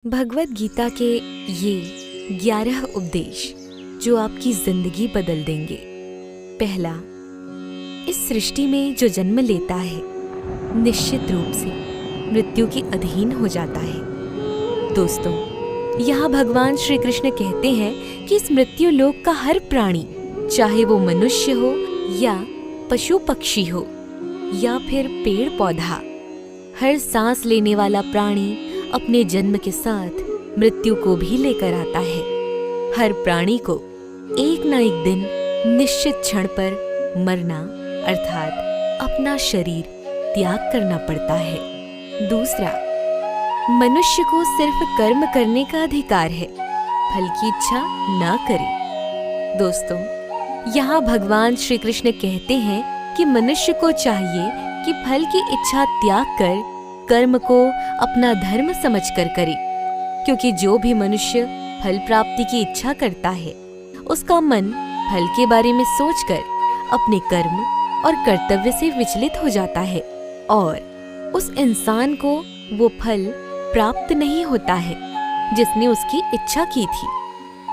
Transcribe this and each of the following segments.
भगवत गीता के ये 11 उपदेश जो आपकी जिंदगी बदल देंगे। पहला, इस सृष्टि में जो जन्म लेता है निश्चित रूप से मृत्यु के अधीन हो जाता है। दोस्तों, यहाँ भगवान श्री कृष्ण कहते हैं कि इस मृत्यु लोक का हर प्राणी, चाहे वो मनुष्य हो या पशु पक्षी हो या फिर पेड़ पौधा, हर सांस लेने वाला प्राणी अपने जन्म के साथ मृत्यु को भी लेकर आता है। हर प्राणी को एक न एक दिन निश्चित क्षण पर मरना अर्थात अपना शरीर त्याग करना पड़ता है। दूसरा, मनुष्य को सिर्फ कर्म करने का अधिकार है, फल की इच्छा न करे। दोस्तों, यहाँ भगवान श्री कृष्ण कहते हैं कि मनुष्य को चाहिए कि फल की इच्छा त्याग कर कर्म को अपना धर्म समझकर करे, क्योंकि जो भी मनुष्य फल प्राप्ति की इच्छा करता है उसका मन फल के बारे में सोचकर अपने कर्म और कर्तव्य से विचलित हो जाता है और उस इंसान को वो फल प्राप्त नहीं होता है जिसने उसकी इच्छा की थी।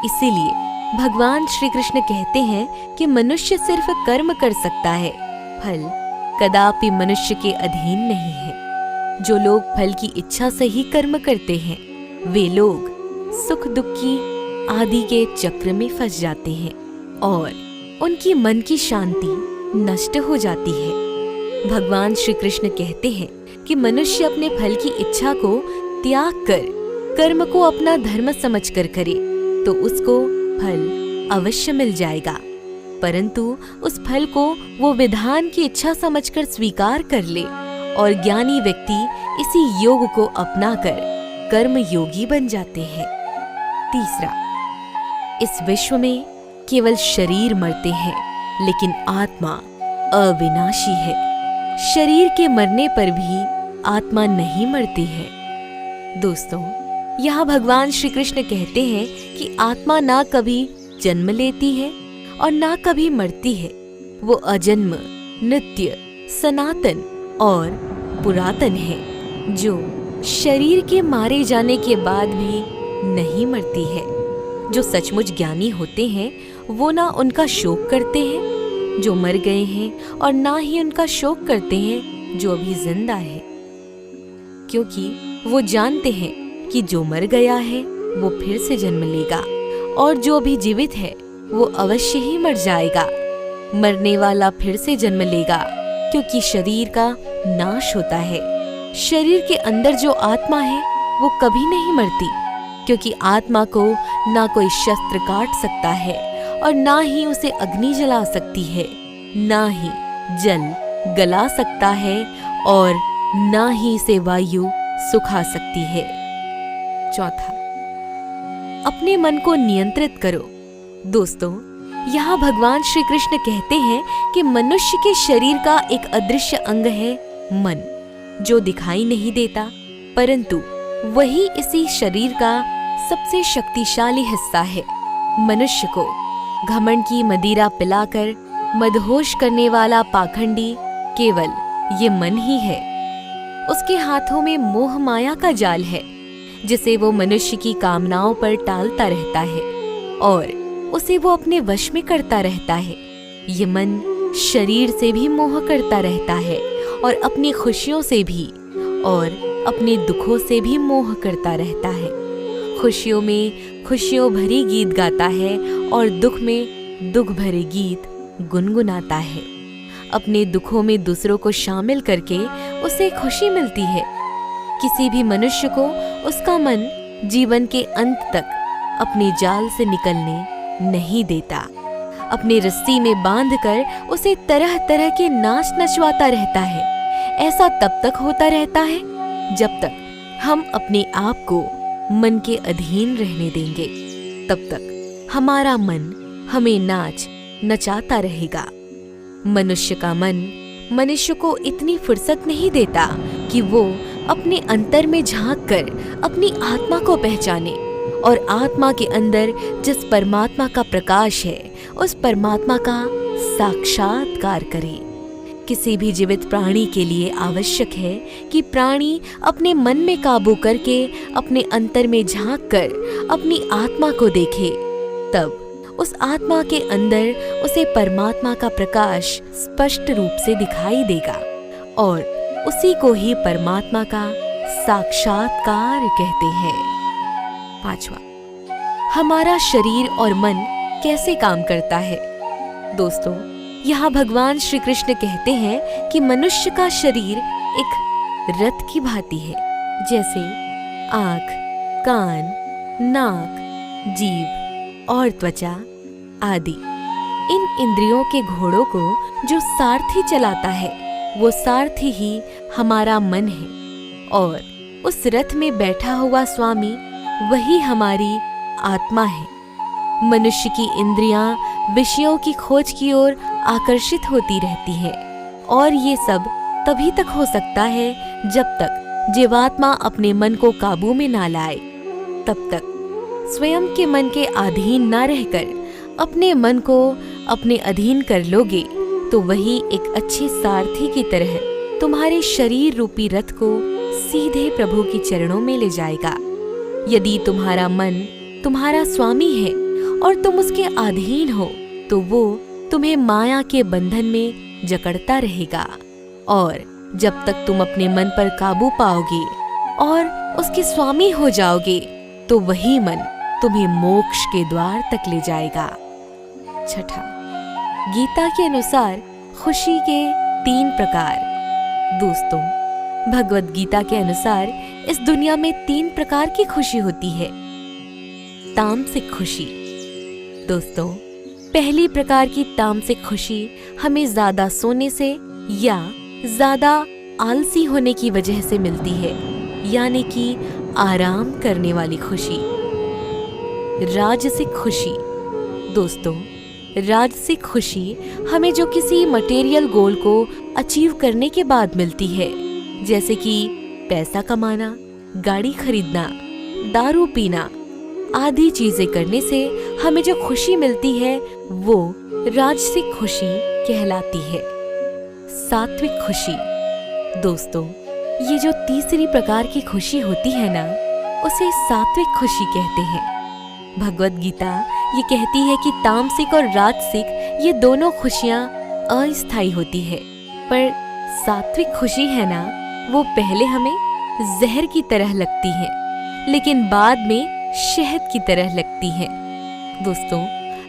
इसीलिए भगवान श्री कृष्ण कहते हैं कि मनुष्य सिर्फ कर्म कर सकता है, फल कदापि मनुष्य के अधीन नहीं है। जो लोग फल की इच्छा से ही कर्म करते हैं वे लोग सुख दुख की आदि के चक्र में फंस जाते हैं और उनकी मन की शांति नष्ट हो जाती है। भगवान श्री कृष्ण कहते हैं कि मनुष्य अपने फल की इच्छा को त्याग कर कर्म को अपना धर्म समझकर करे तो उसको फल अवश्य मिल जाएगा, परंतु उस फल को वो विधान की इच्छा समझकर स्वीकार कर ले और ज्ञानी व्यक्ति इसी योग को अपनाकर कर्म योगी बन जाते हैं। तीसरा, इस विश्व में केवल शरीर मरते हैं लेकिन आत्मा अविनाशी है। शरीर के मरने पर भी आत्मा नहीं मरती है। दोस्तों, यहाँ भगवान श्री कृष्ण कहते हैं कि आत्मा ना कभी जन्म लेती है और ना कभी मरती है। वो अजन्म, नित्य, सनातन और पुरातन है, जो शरीर के मारे जाने के बाद भी नहीं मरती है। जो सचमुच ज्ञानी होते हैं वो ना उनका शोक करते हैं जो मर गए हैं और ना ही उनका शोक करते हैं जो अभी जिंदा है, क्योंकि वो जानते हैं कि जो मर गया है वो फिर से जन्म लेगा और जो अभी जीवित है वो अवश्य ही मर जाएगा। मरने वाला फिर से जन्म लेगा, क्योंकि शरीर का नाश होता है। शरीर के अंदर जो आत्मा है वो कभी नहीं मरती, क्योंकि आत्मा को ना कोई शस्त्र काट सकता है और ना ही उसे अग्नि जला सकती है, ना ही जल गला सकता है और ना ही इसे वायु सुखा सकती है। चौथा, अपने मन को नियंत्रित करो। दोस्तों, यहाँ भगवान श्री कृष्ण कहते हैं कि मनुष्य के शरीर का एक अदृश्य अंग है मन, जो दिखाई नहीं देता, परंतु वही इसी शरीर का सबसे शक्तिशाली हिस्सा है। मनुष्य को घमंड की मदिरा पिलाकर मदहोश करने वाला पाखंडी केवल ये मन ही है। उसके हाथों में मोह माया का जाल है जिसे वो मनुष्य की कामनाओं पर टालता रहता है और उसे वो अपने वश में करता रहता है। ये मन शरीर से भी मोह करता रहता है और अपनी खुशियों से भी और अपने दुखों से भी मोह करता रहता है। खुशियों में खुशियों भरी गीत गाता है और दुख में दुख भरे गीत गुनगुनाता है। अपने दुखों में दूसरों को शामिल करके उसे खुशी मिलती है। किसी भी मनुष्य को उसका मन जीवन के अंत तक अपने जाल से निकलने नहीं देता। अपनी रस्सी में बांधकर उसे तरह तरह के नाच नचवाता रहता है। ऐसा तब तक होता रहता है जब तक हम अपने आप को मन के अधीन रहने देंगे, तब तक हमारा मन हमें नाच नचाता रहेगा। मनुष्य का मन मनुष्य को इतनी फुर्सत नहीं देता कि वो अपने अंतर में झांक कर अपनी आत्मा को पहचाने और आत्मा के अंदर जिस परमात्मा का प्रकाश है उस परमात्मा का साक्षात्कार करे। किसी भी जीवित प्राणी के लिए आवश्यक है कि प्राणी अपने मन में काबू करके अपने अंतर में झांक कर अपनी आत्मा को देखे। तब उस आत्मा के अंदर उसे परमात्मा का प्रकाश स्पष्ट रूप से दिखाई देगा और उसी को ही परमात्मा का साक्षात्कार कहते हैं। 5वां, हमारा शरीर और मन कैसे काम करता है। दोस्तों, यहाँ भगवान श्री कृष्ण कहते हैं कि मनुष्य का शरीर एक रथ की भांति है, जैसे आँख, कान, नाक, जीभ और त्वचा आदि। इन इंद्रियों के घोड़ों को जो सारथी चलाता है, वो सारथी ही हमारा मन है और उस रथ में बैठा हुआ स्वामी वही हमारी आत्मा है। मनुष्य की इंद्रियां विषयों की खोज की ओर आकर्षित होती रहती हैं और ये सब तभी तक हो सकता है जब तक जीवात्मा अपने मन को काबू में ना लाए। तब तक स्वयं के मन के अधीन ना रहकर अपने मन को अपने अधीन कर लोगे तो वही एक अच्छे सारथी की तरह तुम्हारे शरीर रूपी रथ को सीधे प्रभु के चरणों में ले जाएगा। यदि तुम्हारा मन तुम्हारा स्वामी है और तुम उसके अधीन हो तो वो तुम्हें माया के बंधन में जकड़ता रहेगा और जब तक तुम अपने मन पर काबू पाओगे और उसके स्वामी हो जाओगे तो वही मन तुम्हें मोक्ष के द्वार तक ले जाएगा। 6, गीता के अनुसार खुशी के 3 प्रकार। दोस्तों, भगवत गीता के अनुसार इस दुनिया में 3 प्रकार की खुशी होती है। तामसिक खुशी। दोस्तों, पहली प्रकार की तामसिक खुशी हमें ज्यादा सोने से या ज्यादा आलसी होने की वजह से मिलती है, यानी कि आराम करने वाली खुशी। राजसिक खुशी। दोस्तों, राजसिक खुशी हमें जो किसी मटेरियल गोल को अचीव करने के बाद मिलती है, जैसे कि पैसा कमाना, गाड़ी खरीदना, दारू पीना आदि चीजें करने से हमें जो खुशी मिलती है वो राजसिक खुशी कहलाती है। सात्विक खुशी। दोस्तों, ये जो तीसरी प्रकार की खुशी होती है ना, उसे सात्विक खुशी कहते हैं। भगवत गीता ये कहती है कि तामसिक और राजसिक ये दोनों खुशियाँ अस्थायी होती है, पर सात्विक खुशी है ना, वो पहले हमें जहर की तरह लगती है लेकिन बाद में शहद की तरह लगती है। दोस्तों,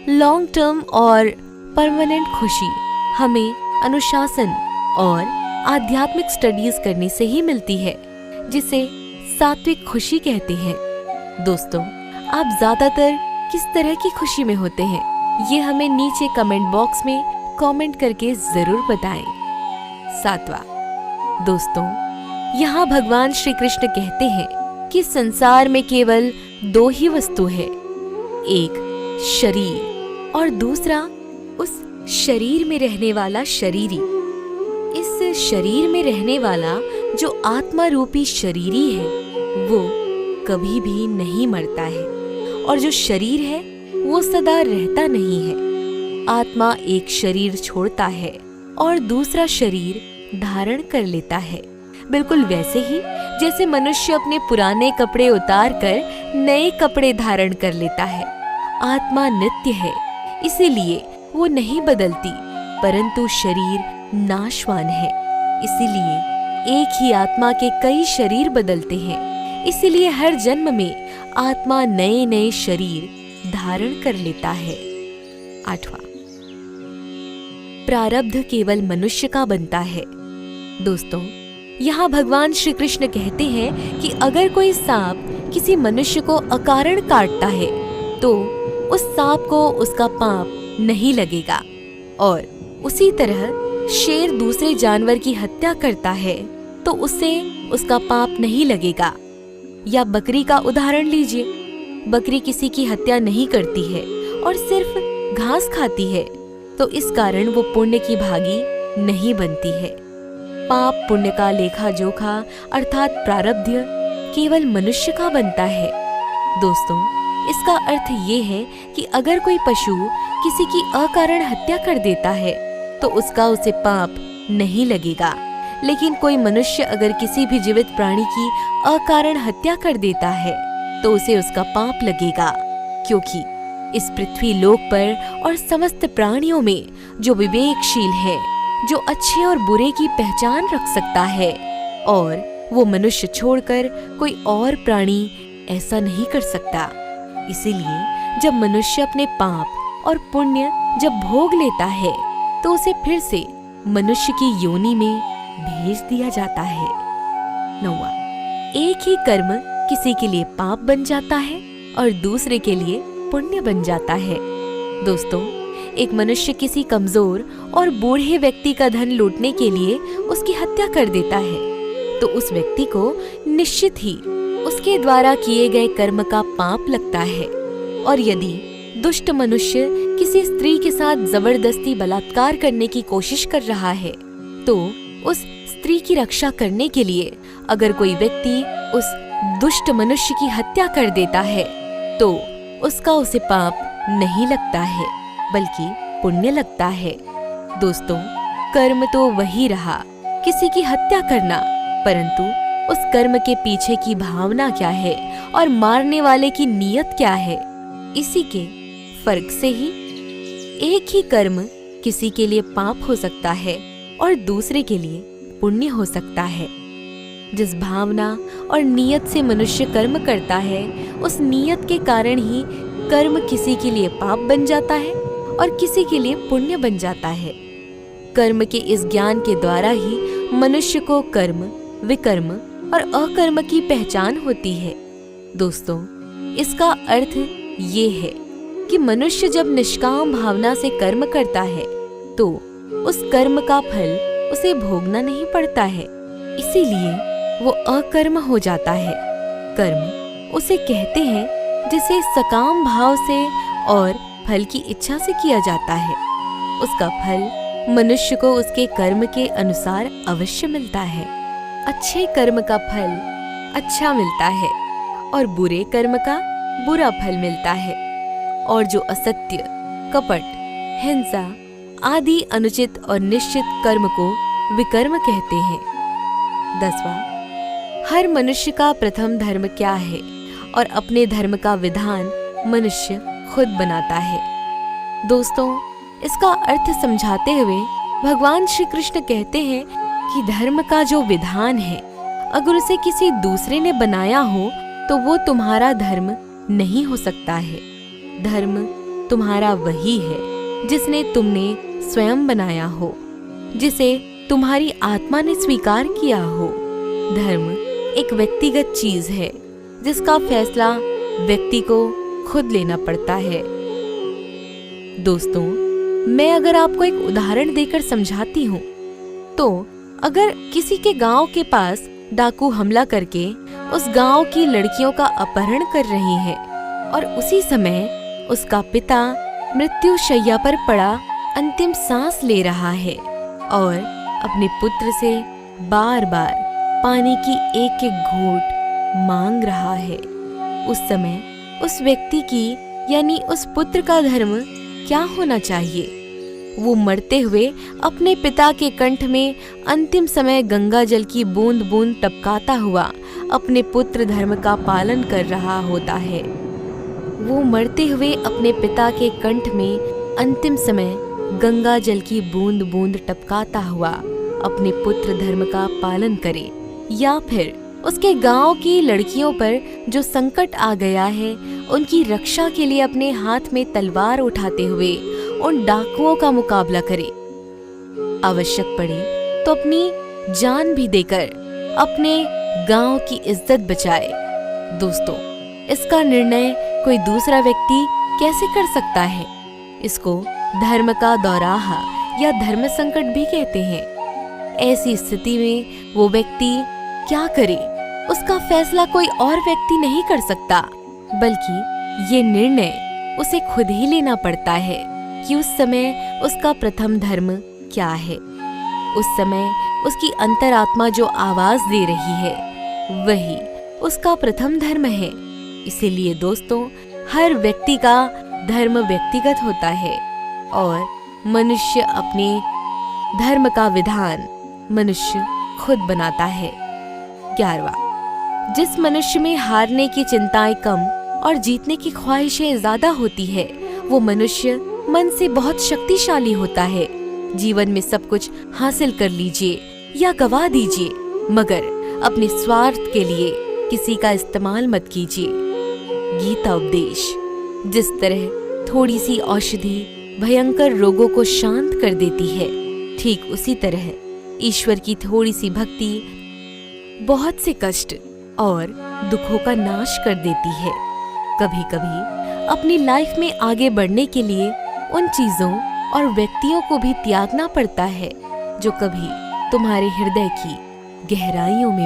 लॉन्ग टर्म और परमानेंट खुशी हमें अनुशासन और आध्यात्मिक स्टडीज करने से ही मिलती है, जिसे सात्विक खुशी कहते हैं। दोस्तों, आप ज्यादातर किस तरह की खुशी में होते हैं, ये हमें नीचे कमेंट बॉक्स में कमेंट करके जरूर बताएं। 7वां, दोस्तों, यहाँ भगवान श्री कृष्ण कहते हैं कि संसार में केवल 2 ही वस्तु है, एक शरीर और दूसरा उस शरीर में रहने वाला शरीरी। इस शरीर में रहने वाला जो आत्मा रूपी शरीरी है वो कभी भी नहीं मरता है और जो शरीर है वो सदा रहता नहीं है। आत्मा एक शरीर छोड़ता है और दूसरा शरीर धारण कर लेता है, बिल्कुल वैसे ही जैसे मनुष्य अपने पुराने कपड़े उतार कर नए कपड़े धारण कर लेता है। आत्मा नित्य है, इसीलिए वो नहीं बदलती, परंतु शरीर नाशवान है, इसीलिए एक ही आत्मा के कई शरीर बदलते हैं। इसीलिए हर जन्म में आत्मा नए नए शरीर धारण कर लेता है। 8वां, प्रारब्ध केवल मनुष्य का बनता है। दोस्तों, यहाँ भगवान श्री कृष्ण कहते हैं कि अगर कोई सांप किसी मनुष्य को अकारण काटता है तो उस सांप को उसका पाप नहीं लगेगा, और उसी तरह शेर दूसरे जानवर की हत्या करता है तो उससे उसका पाप नहीं लगेगा। या बकरी का उदाहरण लीजिए, बकरी किसी की हत्या नहीं करती है और सिर्फ घास खाती है, तो इस कारण वो पुण्य की भागी नहीं बनती है। पाप पुण्य का लेखा जोखा अर्थात प्रारब्ध केवल मनुष्य का बनता है। दोस्तों, इसका अर्थ ये है कि अगर कोई पशु किसी की अकारण हत्या कर देता है तो उसका उसे पाप नहीं लगेगा। लेकिन कोई मनुष्य अगर किसी भी जीवित प्राणी की अकारण हत्या कर देता है तो उसे उसका पाप लगेगा, क्योंकि इस पृथ्वी लोक पर और समस्त प्राणियों में जो विवेकशील है, जो अच्छे और बुरे की पहचान रख सकता है, और वो मनुष्य छोड़कर कोई और प्राणी ऐसा नहीं कर सकता। इसीलिए जब मनुष्य अपने पाप और पुण्य जब भोग लेता है तो उसे फिर से मनुष्य की योनि में भेज दिया जाता है। 9वां, एक ही कर्म किसी के लिए पाप बन जाता है और दूसरे के लिए पुण्य बन जाता है। दोस्तों, एक मनुष्य किसी कमजोर और बूढ़े व्यक्ति का धन लूटने के लिए उसकी हत्या कर देता है तो उस व्यक्ति को निश्चित ही उसके द्वारा किए गए कर्म का पाप लगता है। और यदि दुष्ट मनुष्य किसी स्त्री के साथ जबरदस्ती बलात्कार करने की कोशिश कर रहा है तो उस स्त्री की रक्षा करने के लिए अगर कोई व्यक्ति उस दुष्ट मनुष्य की हत्या कर देता है तो उसका उसे पाप नहीं लगता है बल्कि पुण्य लगता है। दोस्तों, कर्म तो वही रहा, किसी की हत्या करना, परंतु उस कर्म के पीछे की भावना क्या है और मारने वाले की नीयत क्या है, इसी के फर्क से ही एक ही कर्म किसी के लिए पाप हो सकता है और दूसरे के लिए पुण्य हो सकता है। जिस भावना और नीयत से मनुष्य कर्म करता है उस नीयत के कारण ही कर्म किसी के लिए पाप बन जाता है और किसी के लिए पुण्य बन जाता है। कर्म के इस ज्ञान के द्वारा ही मनुष्य को कर्म, विकर्म और अकर्म की पहचान होती है। दोस्तों, इसका अर्थ ये है कि मनुष्य जब निष्काम भावना से कर्म करता है तो उस कर्म का फल उसे भोगना नहीं पड़ता है, इसीलिए वो अकर्म हो जाता है। कर्म उसे कहते हैं जिसे सकाम भाव से और फल की इच्छा से किया जाता है। उसका फल मनुष्य को उसके कर्म के अनुसार अवश्य मिलता है। अच्छे कर्म का फल अच्छा मिलता है और बुरे कर्म का बुरा फल मिलता है। और जो असत्य, कपट, हिंसा आदि अनुचित और निश्चित कर्म को विकर्म कहते हैं। 10वां, हर मनुष्य का प्रथम धर्म क्या है और अपने धर्म का विधान मनुष्य खुद बनाता है। दोस्तों, इसका अर्थ समझाते हुए भगवान श्री कृष्ण कहते हैं कि धर्म का जो विधान है अगर उसे किसी दूसरे ने बनाया हो तो वो तुम्हारा धर्म नहीं हो सकता है। धर्म तुम्हारा वही है जिसने तुमने स्वयं बनाया हो, जिसे तुम्हारी आत्मा ने स्वीकार किया हो। धर्म एक व्यक्तिगत चीज है जिसका फैसला व्यक्ति को खुद लेना पड़ता है। दोस्तों, मैं अगर आपको एक उदाहरण देकर समझाती हूँ तो अगर किसी के गांव के पास डाकू हमला करके उस गांव की लड़कियों का अपहरण कर रहे हैं और उसी समय उसका पिता मृत्यु शैया पर पड़ा अंतिम सांस ले रहा है और अपने पुत्र से बार बार पानी की एक एक घूंट मांग रहा है, उस समय उस व्यक्ति की यानी उस पुत्र का धर्म क्या होना चाहिए? वो मरते हुए अपने पिता के कंठ में अंतिम समय गंगा जल की बूंद बूंद टपकाता हुआ अपने पुत्र धर्म का पालन कर रहा होता है। वो मरते हुए अपने पिता के कंठ में अंतिम समय गंगा जल की बूंद बूंद टपकाता हुआ अपने पुत्र धर्म का पालन करे, या फिर उसके गांव की लड़कियों पर जो संकट आ गया है उनकी रक्षा के लिए अपने हाथ में तलवार उठाते हुए उन डाकुओं का मुकाबला करे। आवश्यक पड़े तो अपनी जान भी देकर अपने गांव की इज्जत बचाए। दोस्तों, इसका निर्णय कोई दूसरा व्यक्ति कैसे कर सकता है? इसको धर्म का दौराहा या धर्म संकट भी कहते हैं। ऐसी स्थिति में वो व्यक्ति क्या करे, उसका फैसला कोई और व्यक्ति नहीं कर सकता, बल्कि ये निर्णय उसे खुद ही लेना पड़ता है कि उस समय उसका प्रथम धर्म क्या है। उस समय उसकी अंतरात्मा जो आवाज दे रही है वही उसका प्रथम धर्म है। इसीलिए दोस्तों, हर व्यक्ति का धर्म व्यक्तिगत होता है और मनुष्य अपने धर्म का विधान मनुष्य खुद बनाता है। 11वां, जिस मनुष्य में हारने की चिंताएं कम और जीतने की ख्वाहिशें ज्यादा होती है, वो मनुष्य मन से बहुत शक्तिशाली होता है। जीवन में सब कुछ हासिल कर लीजिए या गवा दीजिए, मगर अपने स्वार्थ के लिए किसी का इस्तेमाल मत कीजिए। गीता उपदेश, जिस तरह थोड़ी सी औषधि भयंकर रोगों को शांत कर देती है, ठीक उसी तरह ईश्वर की थोड़ी सी भक्ति बहुत से कष्ट और दुखों का नाश कर देती है। कभी कभी अपनी लाइफ में आगे बढ़ने के लिए उन चीजों और व्यक्तियों को भी त्यागना पड़ता है जो कभी तुम्हारे हृदय की गहराइयों में